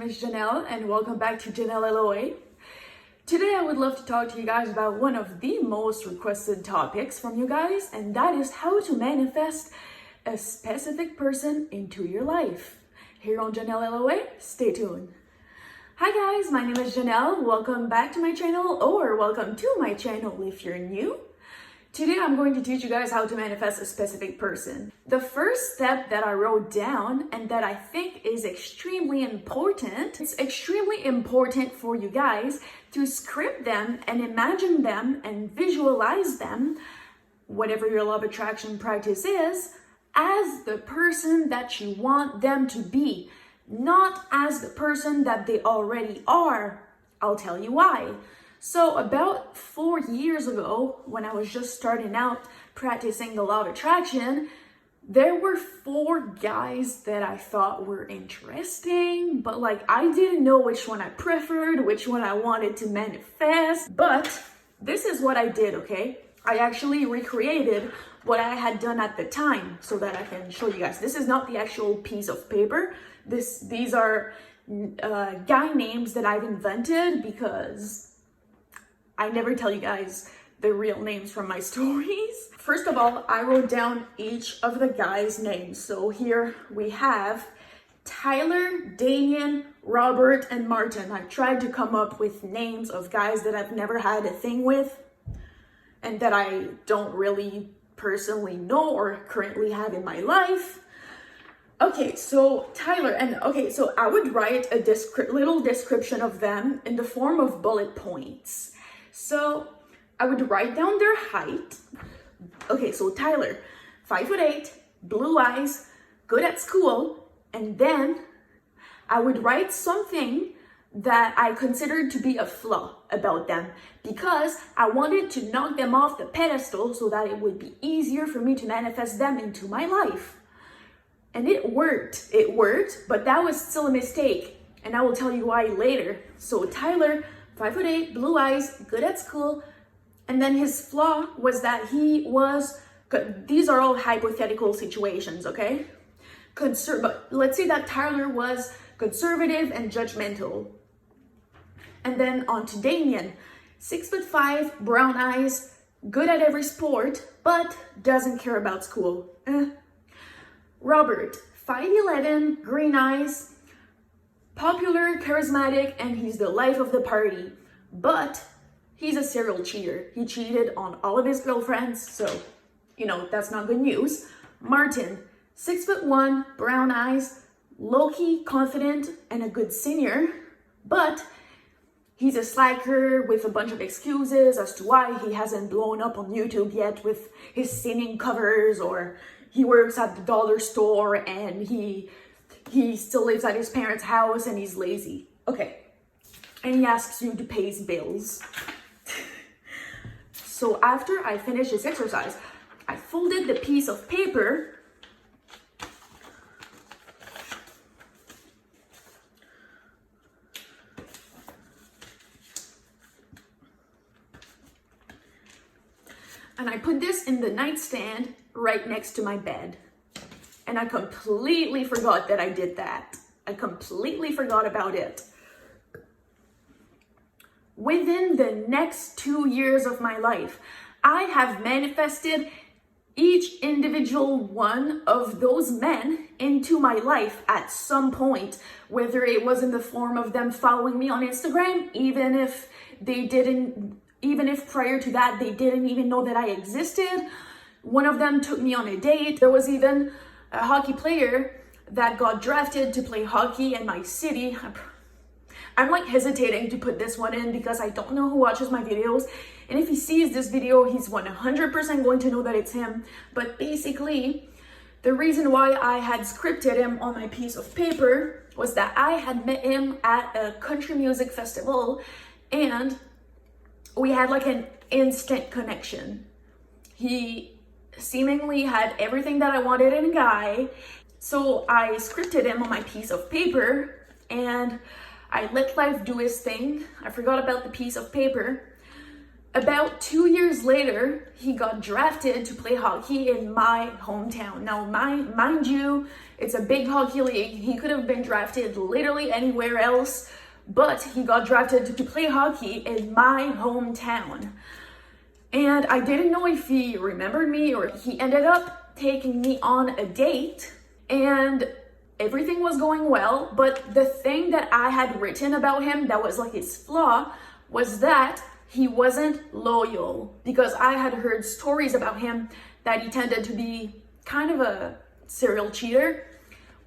is Janelle and welcome back to Janelle LOA. Today I would love to talk to you guys about one of the most requested topics from you guys, and that is how to manifest a specific person into your life. Here on Janelle LOA, stay tuned. Hi guys, my name is Janelle. Welcome back to my channel, or welcome to my channel if you're new. Today I'm going to teach you guys how to manifest a specific person. The first step that I wrote down and that I think is extremely important, it's extremely important for you guys to script them and imagine them and visualize them, whatever your law of attraction practice is, as the person that you want them to be, not as the person that they already are. I'll tell you why. So about 4 years ago, when I was just starting out practicing the law of attraction, there were 4 guys that I thought were interesting, but I didn't know which one I preferred, which one I wanted to manifest. But this is what I did, okay? I actually recreated what I had done at the time so that I can show you guys. This is not the actual piece of paper. These are guy names that I've invented because I never tell you guys the real names from my stories. First of all, I wrote down each of the guys' names. So here we have Tyler, Damien, Robert, and Martin. I tried to come up with names of guys that I've never had a thing with and that I don't really personally know or currently have in my life. Okay, so Tyler, so I would write a little description of them in the form of bullet points. So I would write down their height. Okay, so Tyler, 5'8", blue eyes, good at school. And then I would write something that I considered to be a flaw about them because I wanted to knock them off the pedestal so that it would be easier for me to manifest them into my life. And it worked, but that was still a mistake. And I will tell you why later. So Tyler, 5'8", blue eyes, good at school. And then his flaw was that he was, these are all hypothetical situations, okay? But let's say that Tyler was conservative and judgmental. And then on to Damien, 6'5", brown eyes, good at every sport, but doesn't care about school. Robert, 5'11", green eyes, popular, charismatic, and he's the life of the party. But he's a serial cheater. He cheated on all of his girlfriends, so, that's not good news. Martin, 6'1", brown eyes, low-key, confident, and a good singer. But he's a slacker with a bunch of excuses as to why he hasn't blown up on YouTube yet with his singing covers, or he works at the dollar store and he still lives at his parents' house and he's lazy. Okay. And he asks you to pay his bills. So after I finished this exercise, I folded the piece of paper and I put this in the nightstand right next to my bed. And I completely forgot that I did that. I completely forgot about it. Within the next 2 years of my life, I have manifested each individual one of those men into my life at some point, whether it was in the form of them following me on Instagram, even if prior to that they didn't even know that I existed. One of them took me on a date. There was even a hockey player that got drafted to play hockey in my city. I'm hesitating to put this one in because I don't know who watches my videos. And if he sees this video, he's 100% going to know that it's him. But basically, the reason why I had scripted him on my piece of paper was that I had met him at a country music festival and we had an instant connection. He seemingly had everything that I wanted in a guy. So I scripted him on my piece of paper and I let life do his thing. I forgot about the piece of paper. About 2 years later, he got drafted to play hockey in my hometown. Now, mind you, it's a big hockey league. He could have been drafted literally anywhere else, but he got drafted to play hockey in my hometown. And I didn't know if he remembered me or he ended up taking me on a date, and everything was going well. But the thing that I had written about him that was like his flaw was that he wasn't loyal, because I had heard stories about him that he tended to be kind of a serial cheater,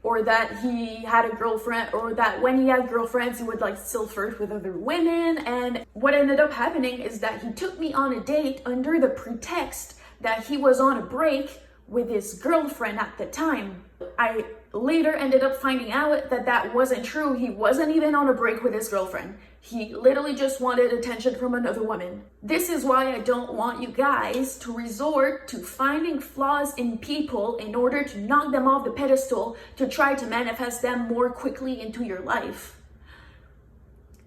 or that he had a girlfriend, or that when he had girlfriends, he would like still flirt with other women. And what ended up happening is that he took me on a date under the pretext that he was on a break with his girlfriend at the time. I later ended up finding out that that wasn't true. He wasn't even on a break with his girlfriend. He literally just wanted attention from another woman. This is why I don't want you guys to resort to finding flaws in people in order to knock them off the pedestal to try to manifest them more quickly into your life.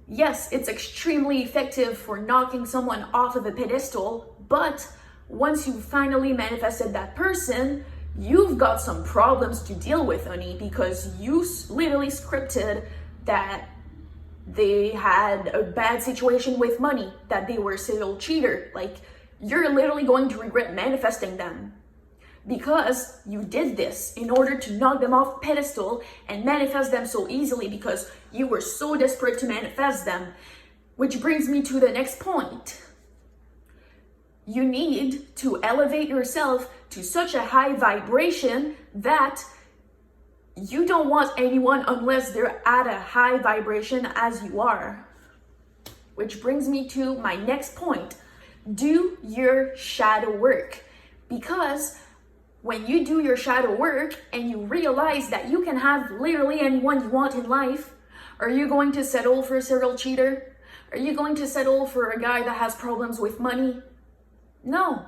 Yes, it's extremely effective for knocking someone off of a pedestal, but once you've finally manifested that person, you've got some problems to deal with, honey, because you literally scripted that they had a bad situation with money, that they were a serial cheater. Like, you're literally going to regret manifesting them because you did this in order to knock them off the pedestal and manifest them so easily because you were so desperate to manifest them. Which brings me to the next point. You need to elevate yourself to such a high vibration that you don't want anyone unless they're at a high vibration as you are. Which brings me to my next point. Do your shadow work. Because when you do your shadow work and you realize that you can have literally anyone you want in life, are you going to settle for a serial cheater? Are you going to settle for a guy that has problems with money? No.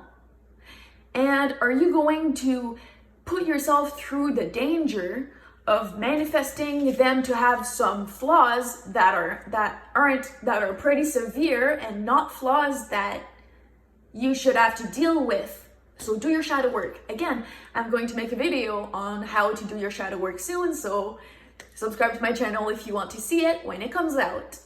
And are you going to put yourself through the danger of manifesting them to have some flaws that are pretty severe and not flaws that you should have to deal with? So do your shadow work. Again, I'm going to make a video on how to do your shadow work soon, so subscribe to my channel if you want to see it when it comes out.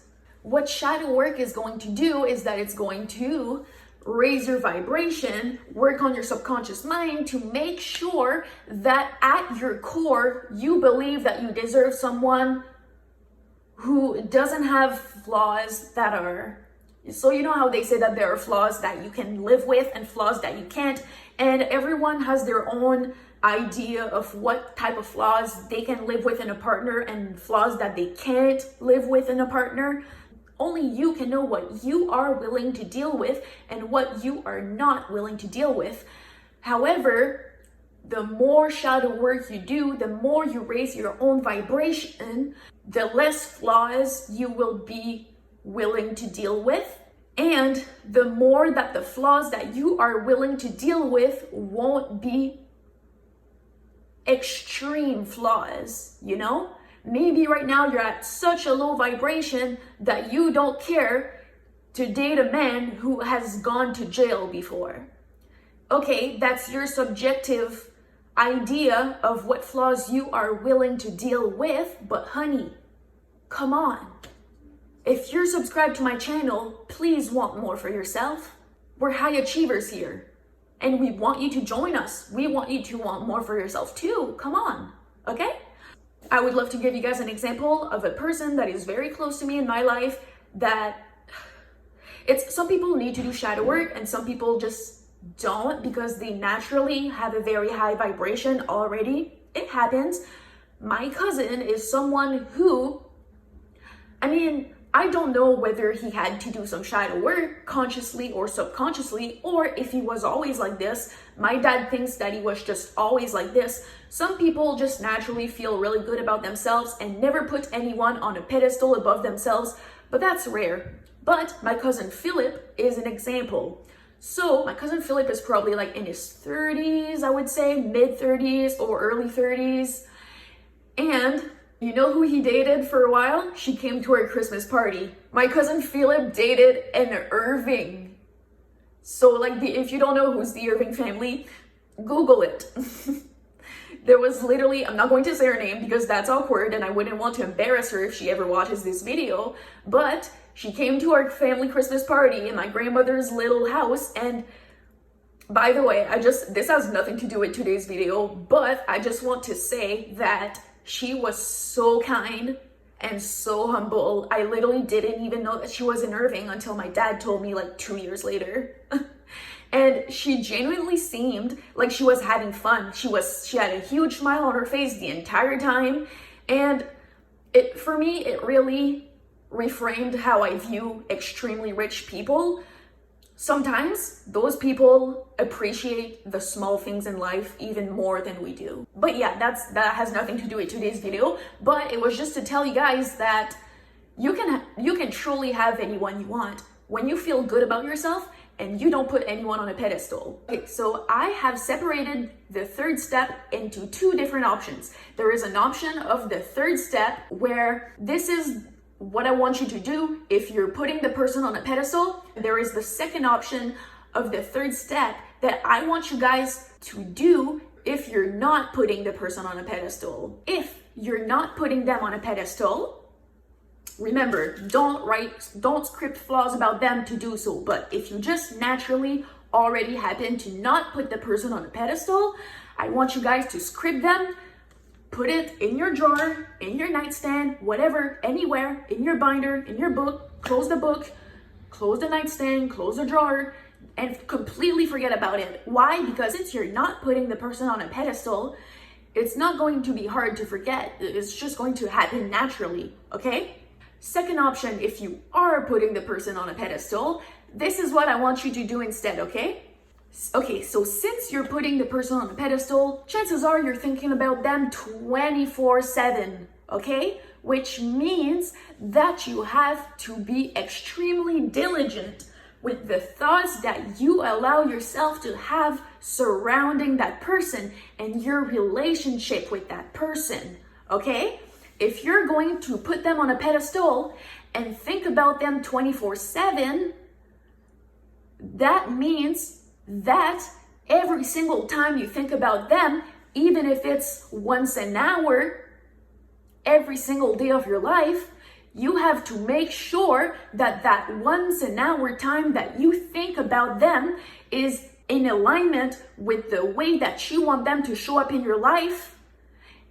What shadow work is going to do is that it's going to raise your vibration, work on your subconscious mind to make sure that at your core, you believe that you deserve someone who doesn't have flaws that are, so you know how they say that there are flaws that you can live with and flaws that you can't, and everyone has their own idea of what type of flaws they can live with in a partner and flaws that they can't live with in a partner. Only you can know what you are willing to deal with and what you are not willing to deal with. However, the more shadow work you do, the more you raise your own vibration, the less flaws you will be willing to deal with. And the more that the flaws that you are willing to deal with won't be extreme flaws, you know? Maybe right now you're at such a low vibration that you don't care to date a man who has gone to jail before. Okay, that's your subjective idea of what flaws you are willing to deal with, but honey, come on. If you're subscribed to my channel, please want more for yourself. We're high achievers here, and we want you to join us. We want you to want more for yourself too. Come on, okay? I would love to give you guys an example of a person that is very close to me in my life that some people need to do shadow work and some people just don't because they naturally have a very high vibration already. It happens. My cousin is someone who, I don't know whether he had to do some shadow work consciously or subconsciously, or if he was always like this. My dad thinks that he was just always like this. Some people just naturally feel really good about themselves and never put anyone on a pedestal above themselves, but that's rare. But my cousin Philip is an example. So my cousin Philip is probably like in his 30s, I would say, mid 30s or early 30s. And you know who he dated for a while? She came to our Christmas party. My cousin Philip dated an Irving. So like if you don't know who's the Irving family, Google it. There was literally, I'm not going to say her name because that's awkward and I wouldn't want to embarrass her if she ever watches this video, but she came to our family Christmas party in my grandmother's little house. And by the way, this has nothing to do with today's video, but I just want to say that she was so kind and so humble. I literally didn't even know that she was in Irving until my dad told me like 2 years later. And she genuinely seemed like she was having fun. She had a huge smile on her face the entire time. And for me, it really reframed how I view extremely rich people. Sometimes those people appreciate the small things in life even more than we do. But yeah, that has nothing to do with today's video. But it was just to tell you guys that you can truly have anyone you want when you feel good about yourself and you don't put anyone on a pedestal. Okay, so I have separated the third step into two different options. There is an option of the third step where this is what I want you to do if you're putting the person on a pedestal. There is the second option of the third step that I want you guys to do if you're not putting the person on a pedestal. If you're not putting them on a pedestal, remember, don't script flaws about them to do so. But if you just naturally already happen to not put the person on a pedestal, I want you guys to script them, put it in your drawer, in your nightstand, whatever, anywhere, in your binder, in your book, close the nightstand, close the drawer, and completely forget about it. Why? Because since you're not putting the person on a pedestal, it's not going to be hard to forget. It's just going to happen naturally, okay? Second option, if you are putting the person on a pedestal, this is what I want you to do instead, okay? Okay, so since you're putting the person on a pedestal, chances are you're thinking about them 24/7, okay? Which means that you have to be extremely diligent with the thoughts that you allow yourself to have surrounding that person and your relationship with that person, okay? If you're going to put them on a pedestal and think about them 24/7, that means that every single time you think about them, even if it's once an hour, every single day of your life, you have to make sure that that once an hour time that you think about them is in alignment with the way that you want them to show up in your life.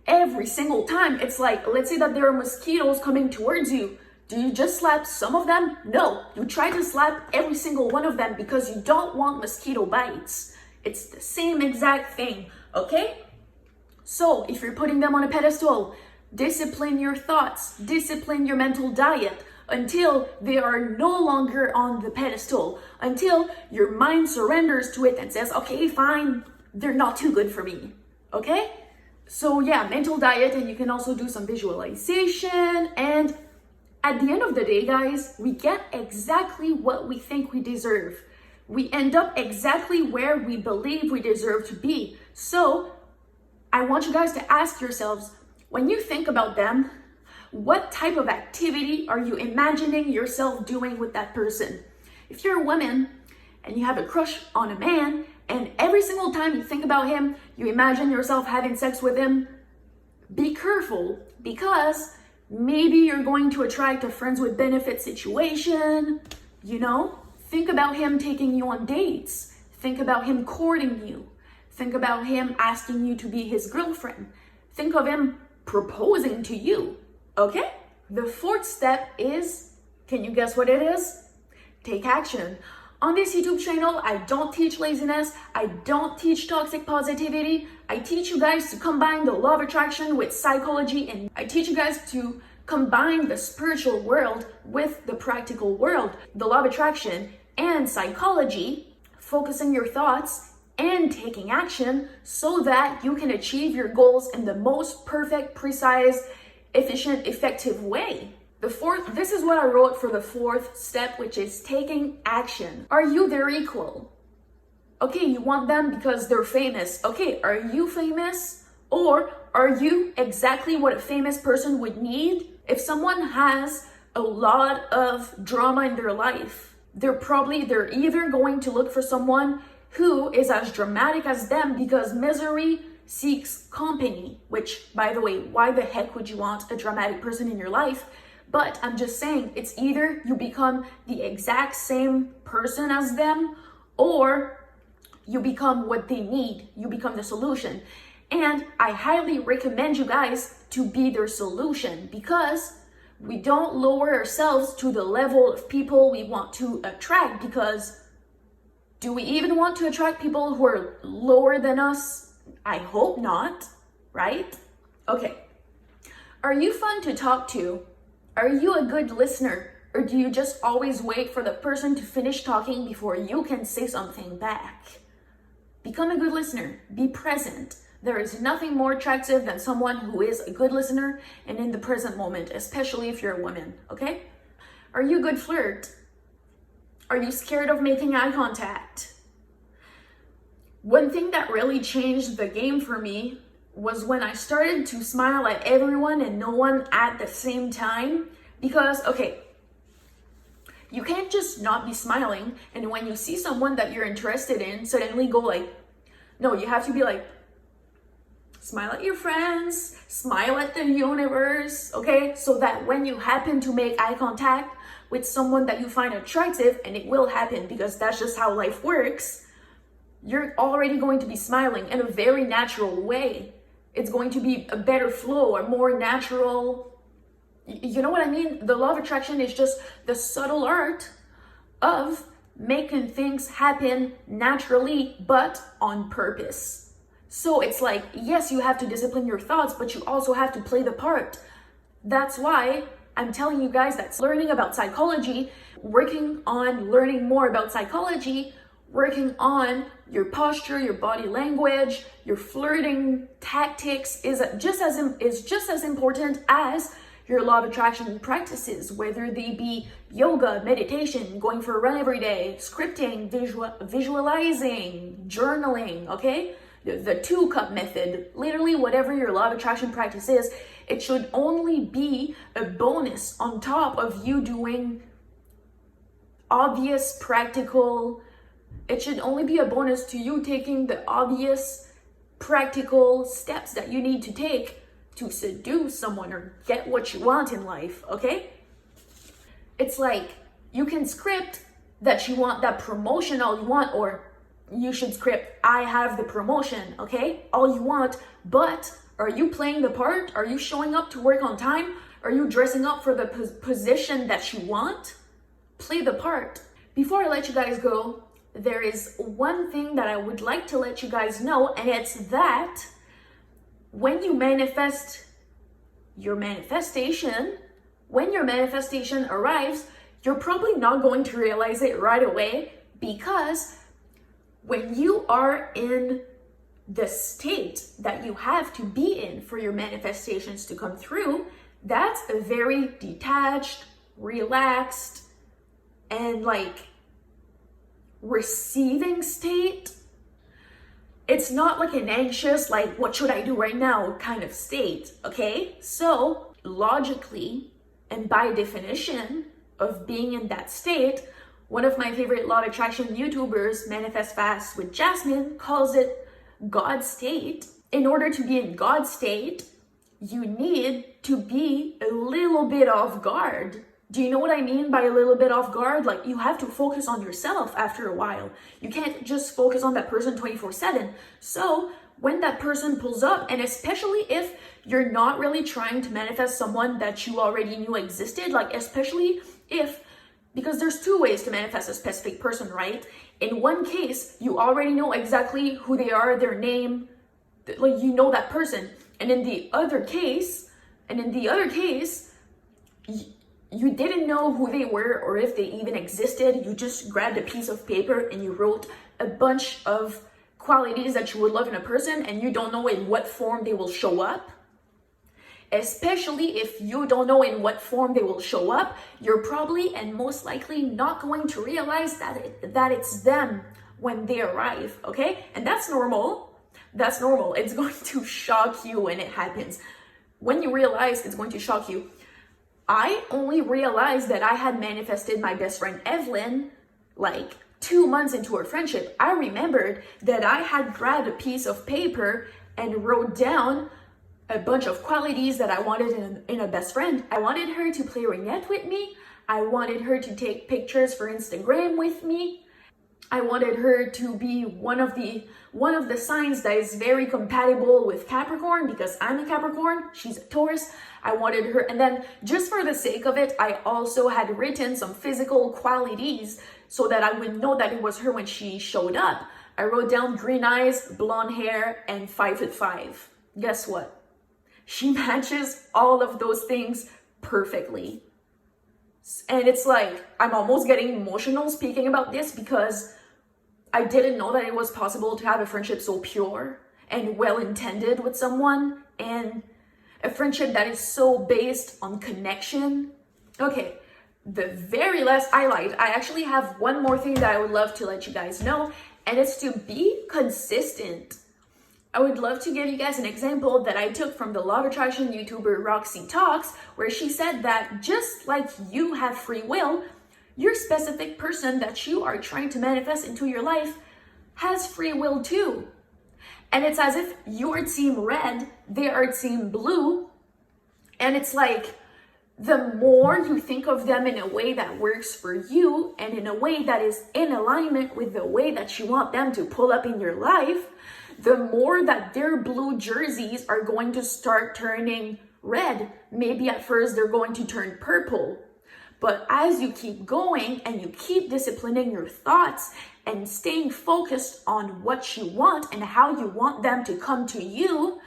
Every single time. It's like, let's say that there are mosquitoes coming towards you. Do you just slap some of them? No, you try to slap every single one of them because you don't want mosquito bites. It's the same exact thing, okay? So if you're putting them on a pedestal, discipline your thoughts, discipline your mental diet until they are no longer on the pedestal, until your mind surrenders to it and says, okay, fine, they're not too good for me, okay? So yeah, mental diet, and you can also do some visualization. And at the end of the day, guys, we get exactly what we think we deserve. We end up exactly where we believe we deserve to be. So I want you guys to ask yourselves, when you think about them, what type of activity are you imagining yourself doing with that person? If you're a woman and you have a crush on a man, and every single time you think about him, you imagine yourself having sex with him, be careful, because maybe you're going to attract a friends with benefits situation, you know? Think about him taking you on dates. Think about him courting you. Think about him asking you to be his girlfriend. Think of him proposing to you, okay? The fourth step is, can you guess what it is? Take action. On this YouTube channel, I don't teach laziness. I don't teach toxic positivity. I teach you guys to combine the law of attraction with psychology, and I teach you guys to combine the spiritual world with the practical world. The law of attraction and psychology, focusing your thoughts and taking action so that you can achieve your goals in the most perfect, precise, efficient, effective way. This is what I wrote for the fourth step, which is taking action. Are you their equal? Okay, you want them because they're famous. Okay, are you famous? Or are you exactly what a famous person would need? If someone has a lot of drama in their life, they're either going to look for someone who is as dramatic as them, because misery seeks company, which, by the way, why the heck would you want a dramatic person in your life? But I'm just saying, it's either you become the exact same person as them, or you become what they need. You become the solution. And I highly recommend you guys to be their solution, because we don't lower ourselves to the level of people we want to attract, because do we even want to attract people who are lower than us? I hope not, right? Okay. Are you fun to talk to? Are you a good listener? Or do you just always wait for the person to finish talking before you can say something back? Become a good listener. Be present. There is nothing more attractive than someone who is a good listener and in the present moment, especially if you're a woman, okay? Are you a good flirt? Are you scared of making eye contact? One thing that really changed the game for me was when I started to smile at everyone and no one at the same time. Because, okay, you can't just not be smiling, and when you see someone that you're interested in, suddenly go like, no, you have to be like, smile at your friends, smile at the universe, okay? So that when you happen to make eye contact with someone that you find attractive, and it will happen because that's just how life works, you're already going to be smiling in a very natural way. It's going to be a better flow, a more natural, you know what I mean? The law of attraction is just the subtle art of making things happen naturally, but on purpose. So it's like, yes, you have to discipline your thoughts, but you also have to play the part. That's why I'm telling you guys that learning about psychology, working on learning more about psychology, working on your posture, your body language, your flirting tactics is just as important as your law of attraction practices, whether they be yoga, meditation, going for a run every day, scripting, visualizing, journaling, okay? The 2-cup method, literally whatever your law of attraction practice is, it should only be a bonus on top of you doing obvious practical. It should only be a bonus to you taking the obvious practical steps that you need to take to seduce someone or get what you want in life, okay? It's like you can script that you want that promotion all you want, or you should script, I have the promotion, okay? All you want, but are you playing the part? Are you showing up to work on time? Are you dressing up for the position that you want? Play the part. Before I let you guys go, there is one thing that I would like to let you guys know, and it's that when you manifest your manifestation, when your manifestation arrives, you're probably not going to realize it right away, because when you are in the state that you have to be in for your manifestations to come through, that's a very detached, relaxed, and like receiving state. It's not like an anxious, like, what should I do right now kind of state, okay? So logically, and by definition of being in that state, one of my favorite law of attraction YouTubers, Manifest Fast with Jasmine, calls it God state. In order to be in God state, you need to be a little bit off guard. Do you know what I mean by a little bit off guard? Like, you have to focus on yourself after a while. You can't just focus on that person 24/7. So when that person pulls up, and especially if you're not really trying to manifest someone that you already knew existed, like especially if, because there's 2 ways to manifest a specific person, right? In one case, you already know exactly who they are, their name, like you know that person. And in the other case, you didn't know who they were or if they even existed. You just grabbed a piece of paper and you wrote a bunch of qualities that you would love in a person, and you don't know in what form they will show up. Especially if you don't know in what form they will show up, you're probably and most likely not going to realize that it's them when they arrive, okay? And that's normal. That's normal. It's going to shock you when it happens. When you realize, it's going to shock you. I only realized that I had manifested my best friend Evelyn like 2 months into our friendship, I remembered that I had grabbed a piece of paper and wrote down a bunch of qualities that I wanted in a best friend. I wanted her to play ringette with me. I wanted her to take pictures for Instagram with me. I wanted her to be one of the signs that is very compatible with Capricorn, because I'm a Capricorn, she's a Taurus. I wanted her, and then just for the sake of it, I also had written some physical qualities so that I would know that it was her when she showed up. I wrote down green eyes, blonde hair, and 5'5". Guess what? She matches all of those things perfectly. And it's like, I'm almost getting emotional speaking about this because I didn't know that it was possible to have a friendship so pure and well-intended with someone, and a friendship that is so based on connection. Okay, the very last highlight, I actually have one more thing that I would love to let you guys know, and it's to be consistent. I would love to give you guys an example that I took from the Law of Attraction YouTuber Roxy Talks, where she said that just like you have free will, your specific person that you are trying to manifest into your life has free will too. And it's as if you're team red, they are team blue. And it's like, the more you think of them in a way that works for you and in a way that is in alignment with the way that you want them to pull up in your life, the more that their blue jerseys are going to start turning red. Maybe at first they're going to turn purple. But as you keep going and you keep disciplining your thoughts and staying focused on what you want and how you want them to come to you,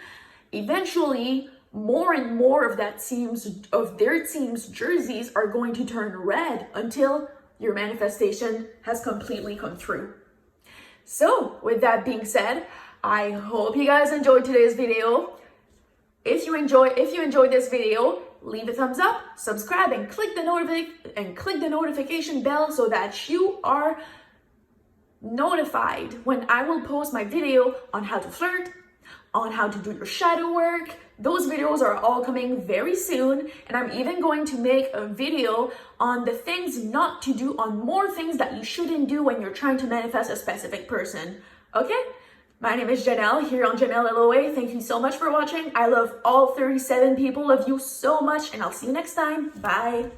eventually more and more of their team's jerseys are going to turn red until your manifestation has completely come true. So with that being said, I hope you guys enjoyed today's video. If you enjoyed this video, leave a thumbs up, subscribe, and click the notification bell so that you are notified when I will post my video on how to flirt, on how to do your shadow work. Those videos are all coming very soon, and I'm even going to make a video on the things not to do, on more things that you shouldn't do when you're trying to manifest a specific person. Okay? My name is Janelle here on Janelle LOA. Thank you so much for watching. I love all 37 people of you so much, and I'll see you next time. Bye.